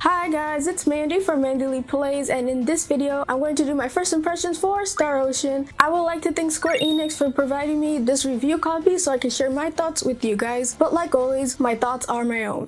Hi guys, it's Mandy from Mandy Plays, and in this video I'm going to do my first impressions for Star Ocean. I would like to thank Square Enix for providing me this review copy so I can share my thoughts with you guys, but like always, my thoughts are my own.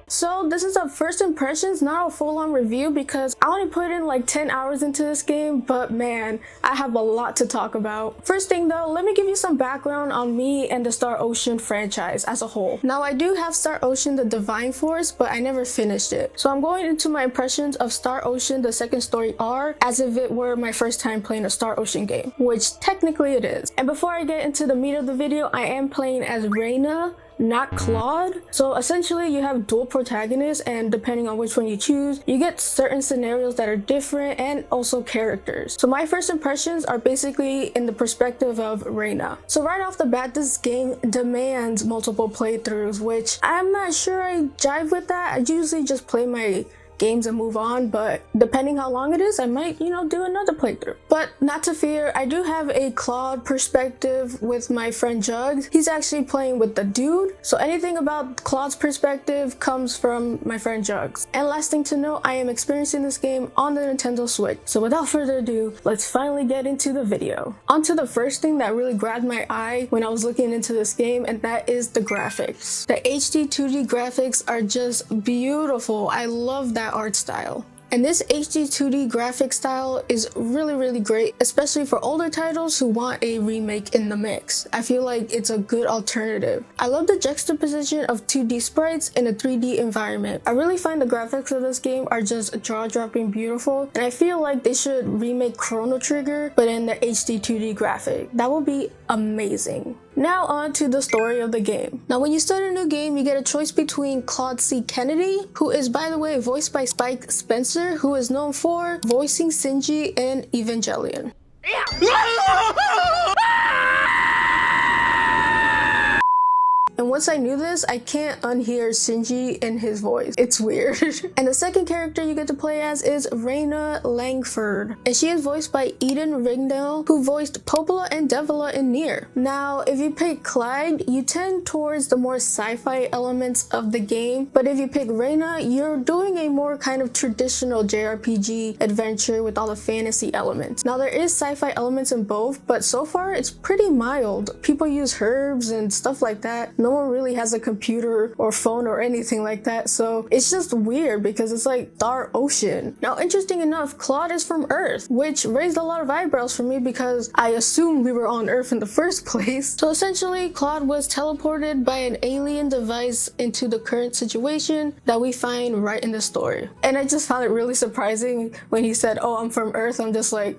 So this is a first impressions, not a full-on review, because I only put in like 10 hours into this game, but man, I have a lot to talk about. First thing though, let me give you some background on me and the Star Ocean franchise as a whole. Now I do have Star Ocean the Divine Force, but I never finished it. So I'm going into my impressions of Star Ocean the Second Story R as if it were my first time playing a Star Ocean game, which technically it is. And before I get into the meat of the video, I am playing as Reina, not Claude. So essentially you have dual protagonists, and depending on which one you choose, you get certain scenarios that are different and also characters. So my first impressions are basically in the perspective of Reina. So right off the bat, this game demands multiple playthroughs, which I'm not sure I jive with that. I usually just play my games and move on, but depending how long it is, I might, do another playthrough. But not to fear, I do have a Claude perspective with my friend Jugs. He's actually playing with the dude, so anything about Claude's perspective comes from my friend Jugs. And last thing to know, I am experiencing this game on the Nintendo Switch. So without further ado, let's finally get into the video. On to the first thing that really grabbed my eye when I was looking into this game, and that is the graphics. The HD 2D graphics are just beautiful. I love that art style. And this HD 2D graphic style is really great, especially for older titles who want a remake in the mix. I feel like it's a good alternative. I love the juxtaposition of 2D sprites in a 3D environment. I really find the graphics of this game are just jaw-dropping beautiful, and I feel like they should remake Chrono Trigger but in the HD 2D graphic. That would be amazing. Now on to the story of the game. Now when you start a new game, you get a choice between Claude C. Kennedy, who is by the way voiced by Spike Spencer, who is known for voicing Shinji in Evangelion. And once I knew this, I can't unhear Shinji in his voice. It's weird. And the second character you get to play as is Reina Langford, and she is voiced by Eden Rignell, who voiced Popola and Devila in Nier. Now, if you pick Clyde, you tend towards the more sci-fi elements of the game, but if you pick Reina, you're doing a more kind of traditional JRPG adventure with all the fantasy elements. Now, there is sci-fi elements in both, but so far it's pretty mild. People use herbs and stuff like that. No one really has a computer or phone or anything like that, so it's just weird because it's like Star Ocean. Now, interesting enough, Claude is from Earth, which raised a lot of eyebrows for me because I assumed we were on Earth in the first place. So essentially, Claude was teleported by an alien device into the current situation that we find right in the story. And I just found it really surprising when he said, "Oh, I'm from Earth." I'm just like,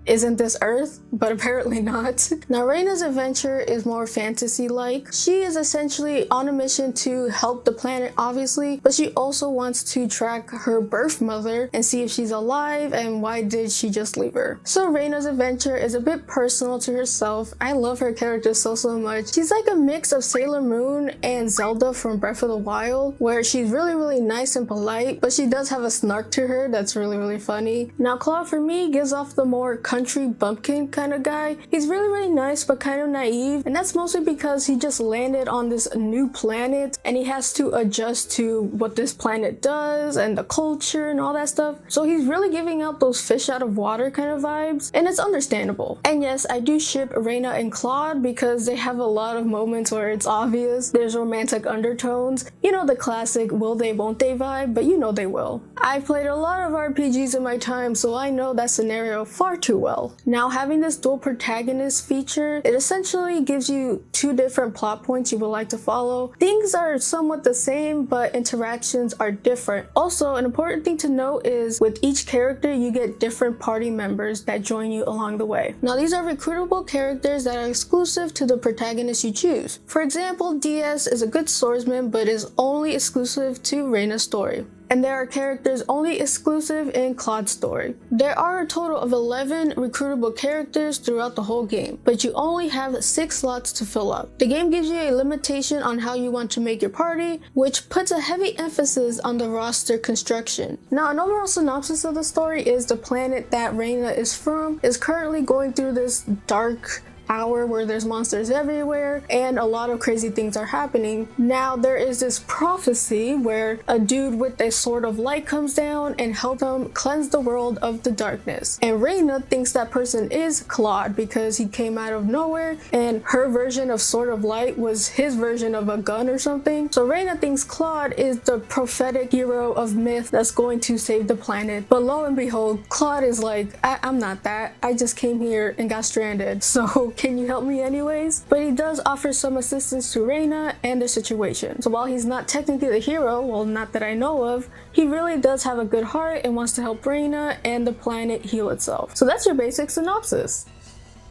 isn't this Earth? But apparently not. Now, Reina's adventure is more fantasy-like. She is essentially on a mission to help the planet, obviously, but she also wants to track her birth mother and see if she's alive and why did she just leave her. So Reina's adventure is a bit personal to herself. I love her character so much. She's like a mix of Sailor Moon and Zelda from Breath of the Wild, where she's really nice and polite, but she does have a snark to her that's really funny. Now, Claude for me gives off the more country bumpkin kind of guy. He's really nice but kind of naive, and that's mostly because he just landed on this new planet and he has to adjust to what this planet does and the culture and all that stuff. So he's really giving out those fish out of water kind of vibes, and it's understandable. And yes, I do ship Reina and Claude because they have a lot of moments where it's obvious there's romantic undertones. The classic will they won't they vibe, but they will. I've played a lot of RPGs in my time, so I know that scenario far too well. Now, having this dual protagonist feature, it essentially gives you two different plot points you would like to follow. Things are somewhat the same, but interactions are different. Also, an important thing to note is with each character, you get different party members that join you along the way. Now, these are recruitable characters that are exclusive to the protagonist you choose. For example, DS is a good swordsman, but is only exclusive to Reina's story. And there are characters only exclusive in Claude's story. There are a total of 11 recruitable characters throughout the whole game, but you only have 6 slots to fill up. The game gives you a limitation on how you want to make your party, which puts a heavy emphasis on the roster construction. Now, an overall synopsis of the story is the planet that Reina is from is currently going through this dark hour where there's monsters everywhere and a lot of crazy things are happening. Now there is this prophecy where a dude with a sword of light comes down and helps him cleanse the world of the darkness. And Reina thinks that person is Claude because he came out of nowhere and her version of sword of light was his version of a gun or something. So Reina thinks Claude is the prophetic hero of myth that's going to save the planet. But lo and behold, Claude is like, I'm not that. I just came here and got stranded. So can you help me anyways? But he does offer some assistance to Reina and the situation. So while he's not technically the hero, well, not that I know of, he really does have a good heart and wants to help Reina and the planet heal itself. So that's your basic synopsis.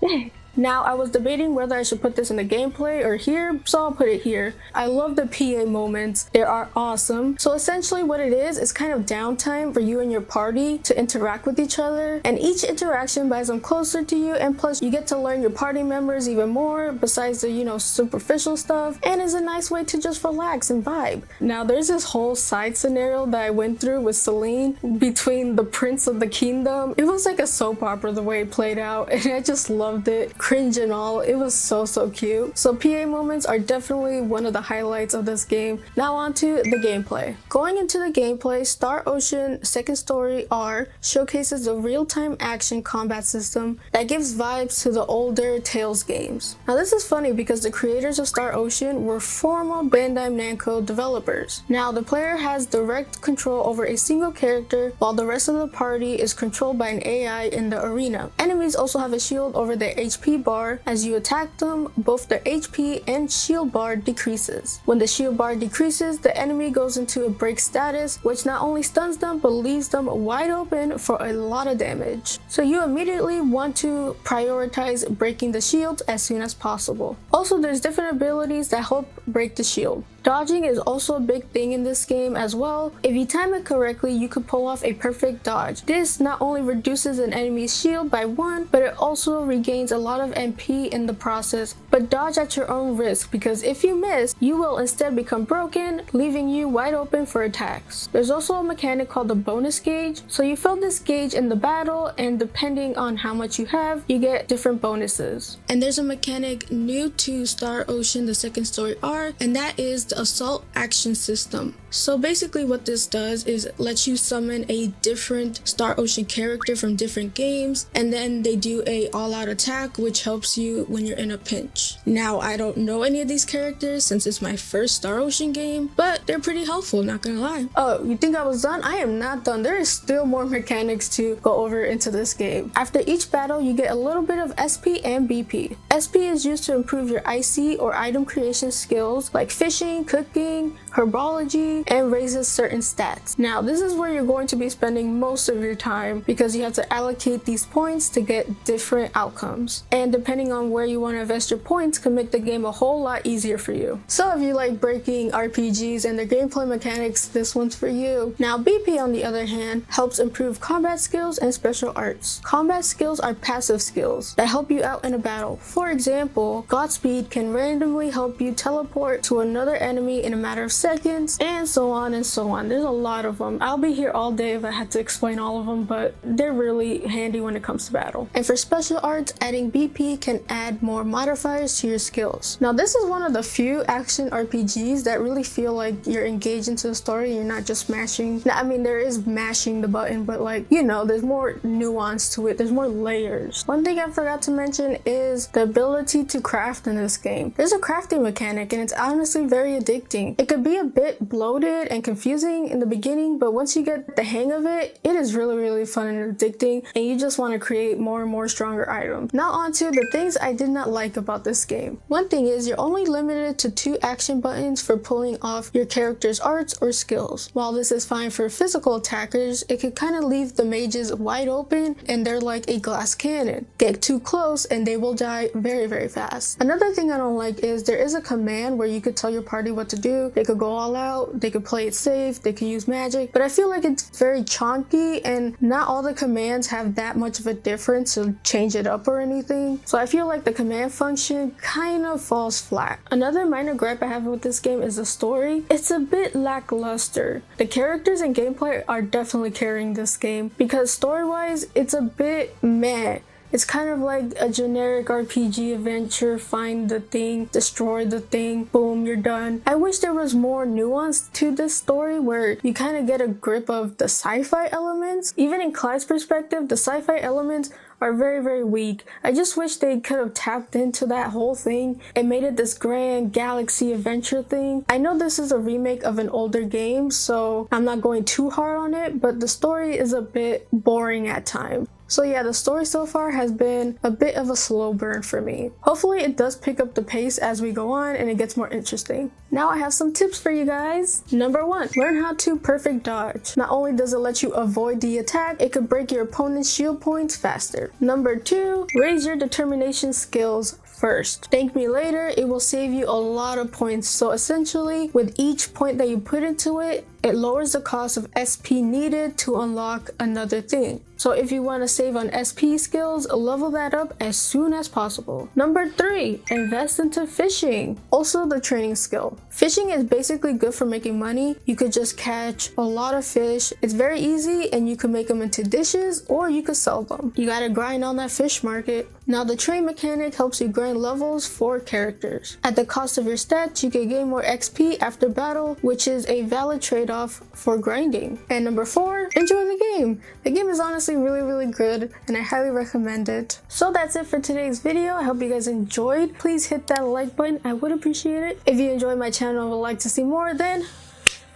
Yay. Now, I was debating whether I should put this in the gameplay or here, so I'll put it here. I love the PA moments. They are awesome. So essentially what it is kind of downtime for you and your party to interact with each other, and each interaction buys them closer to you, and plus you get to learn your party members even more besides the, superficial stuff, and is a nice way to just relax and vibe. Now, there's this whole side scenario that I went through with Celine between the Prince of the Kingdom. It was like a soap opera the way it played out, and I just loved it. Cringe and all, it was so cute. So PA moments are definitely one of the highlights of this game. Now on to the gameplay. Going into the gameplay, Star Ocean Second Story R showcases the real-time action combat system that gives vibes to the older Tales games. Now this is funny because the creators of Star Ocean were former Bandai Namco developers. Now the player has direct control over a single character while the rest of the party is controlled by an AI in the arena. Enemies also have a shield over their HP bar. As you attack them, both their HP and shield bar decreases. When the shield bar decreases, the enemy goes into a break status, which not only stuns them but leaves them wide open for a lot of damage. So you immediately want to prioritize breaking the shield as soon as possible. Also, there's different abilities that help break the shield. Dodging is also a big thing in this game as well. If you time it correctly, you could pull off a perfect dodge. This not only reduces an enemy's shield by 1, but it also regains a lot of MP in the process. But dodge at your own risk, because if you miss, you will instead become broken, leaving you wide open for attacks. There's also a mechanic called the bonus gauge. So you fill this gauge in the battle, and depending on how much you have, you get different bonuses. And there's a mechanic new to Star Ocean the Second Story R, and that is the assault action system. So basically what this does is lets you summon a different Star Ocean character from different games, and then they do a all-out attack which helps you when you're in a pinch. Now, I don't know any of these characters since it's my first Star Ocean game, but they're pretty helpful, not gonna lie. Oh, you think I was done? I am not done. There is still more mechanics to go over into this game. After each battle, you get a little bit of SP and BP. SP is used to improve your IC or item creation skills like fishing, cooking, herbology, and raises certain stats. Now, this is where you're going to be spending most of your time because you have to allocate these points to get different outcomes. And depending on where you want to invest your points can make the game a whole lot easier for you. So if you like breaking RPGs and their gameplay mechanics, this one's for you. Now, BP on the other hand helps improve combat skills and special arts. Combat skills are passive skills that help you out in a battle. For example, Godspeed can randomly help you teleport to another enemy in a matter of seconds, and so on and so on. There's a lot of them. I'll be here all day if I had to explain all of them, but they're really handy when it comes to battle. And for special arts, adding BP can add more modifiers to your skills. Now, this is one of the few action RPGs that really feel like you're engaged into the story. You're not just mashing. Now, I mean, there is mashing the button, but there's more nuance to it. There's more layers. One thing I forgot to mention is the ability to craft in this game. There's a crafting mechanic, and it's honestly very addicting. It could be a bit bloated and confusing in the beginning, but once you get the hang of it, it is really fun and addicting, and you just want to create more and more stronger items. Now on to the things I did not like about this game. One thing is you're only limited to 2 action buttons for pulling off your character's arts or skills. While this is fine for physical attackers, it could kind of leave the mages wide open and they're like a glass cannon. Get too close and they will die very fast. Another thing I don't like is there is a command where you could tell your party what to do. They could go all out, they could play it safe, they could use magic, but I feel like it's very chunky and not all the commands have that much of a difference to change it up or anything. So I feel like the command function kind of falls flat. Another minor gripe I have with this game is the story. It's a bit lackluster. The characters and gameplay are definitely carrying this game because story-wise, it's a bit meh. It's kind of like a generic RPG adventure, find the thing, destroy the thing, boom, you're done. I wish there was more nuance to this story where you kind of get a grip of the sci-fi elements. Even in Clyde's perspective, the sci-fi elements are very, very weak. I just wish they could have tapped into that whole thing and made it this grand galaxy adventure thing. I know this is a remake of an older game, so I'm not going too hard on it, but the story is a bit boring at times. So yeah, the story so far has been a bit of a slow burn for me. Hopefully it does pick up the pace as we go on and it gets more interesting. Now I have some tips for you guys. Number 1, learn how to perfect dodge. Not only does it let you avoid the attack, it could break your opponent's shield points faster. Number 2, raise your determination skills first. Thank me later, it will save you a lot of points. So essentially, with each point that you put into it, it lowers the cost of SP needed to unlock another thing. So if you want to save on SP skills, level that up as soon as possible. Number 3, invest into fishing. Also the training skill. Fishing is basically good for making money. You could just catch a lot of fish. It's very easy and you can make them into dishes or you could sell them. You gotta grind on that fish market. Now the train mechanic helps you grind levels for characters. At the cost of your stats, you can gain more XP after battle, which is a valid trade-off for grinding. And number 4, enjoy the game. The game is honestly really good and I highly recommend it. So that's it for today's video. I hope you guys enjoyed. Please hit that like button, I would appreciate it. If you enjoyed my channel and would like to see more, then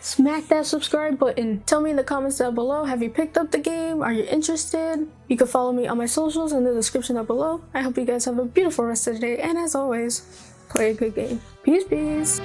smack that subscribe button. Tell me in the comments down below, have you picked up the game? Are you interested? You can follow me on my socials in the description down below. I hope you guys have a beautiful rest of the day, and as always, play a good game. Peace.